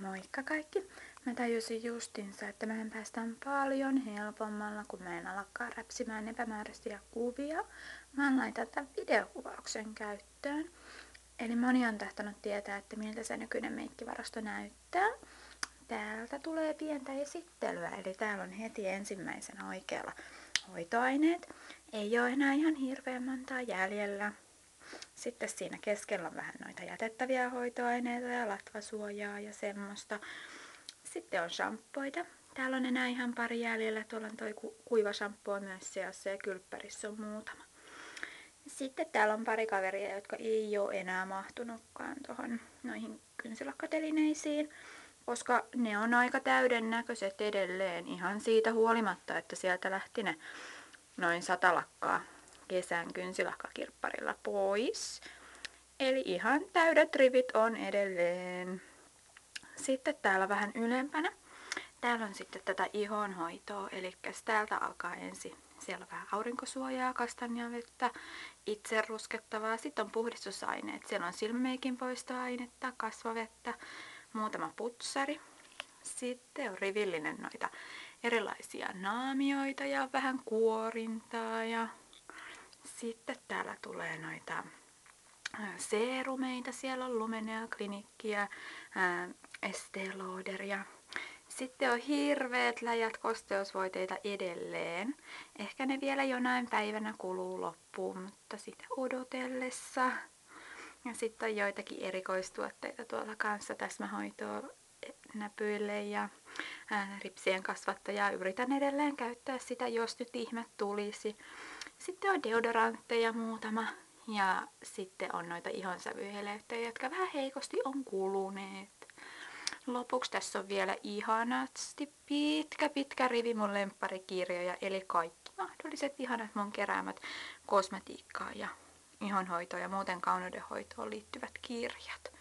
Moikka kaikki! Mä tajusin justiinsa, että mehän päästään paljon helpommalla, kun mä en alakaan räpsimään epämääräisiä kuvia. Mä laitan tämän videokuvauksen käyttöön. Eli moni on tahtonut tietää, että miltä se nykyinen meikkivarasto näyttää. Täältä tulee pientä esittelyä, eli täällä on heti ensimmäisenä oikealla hoitoaineet. Ei ole enää ihan hirveän montaa jäljellä. Sitten siinä keskellä on vähän noita jätettäviä hoitoaineita ja latvasuojaa ja semmoista. Sitten on shamppoita. Täällä on enää ihan pari jäljellä. Tuolla on toi kuiva shampoo myös seassa ja kylppärissä on muutama. Sitten täällä on pari kaveria, jotka ei ole enää mahtunutkaan noihin kynsilakkatelineisiin, koska ne on aika täyden näköiset edelleen ihan siitä huolimatta, että sieltä lähti ne noin 100 lakkaa kesän kynsilakkakirpparilla pois. Eli ihan täydet rivit on edelleen. Sitten täällä vähän ylempänä. Täällä on sitten tätä ihonhoitoa, eli täältä alkaa ensin. Siellä on vähän aurinkosuojaa, kastanjavettä, itse ruskettavaa. Sitten on puhdistusaineet. Siellä on silmämeikin poistoainetta, kasvavettä, muutama putsari. Sitten on rivillinen noita erilaisia naamioita ja vähän kuorintaa. Ja sitten täällä tulee noita seerumeita. Siellä on Lumenea, Klinikkiä, Estée Lauderia. Sitten on hirveät läjät kosteusvoiteita edelleen. Ehkä ne vielä jonain päivänä kuluu loppuun, mutta sitä odotellessa. Ja sitten on joitakin erikoistuotteita tuolla kanssa, täsmähoitoa näpyille ja ripsien kasvattajaa. Yritän edelleen käyttää sitä, jos nyt ihme tulisi. Sitten on deodorantteja muutama. Ja sitten on noita ihonsävyheleyttejä, jotka vähän heikosti on kuluneet. Lopuksi tässä on vielä ihanasti pitkä rivi mun lempparikirjoja, eli kaikki mahdolliset ihanat mun keräämät kosmetiikkaa ja ihonhoitoon ja muuten kauneudenhoitoon liittyvät kirjat.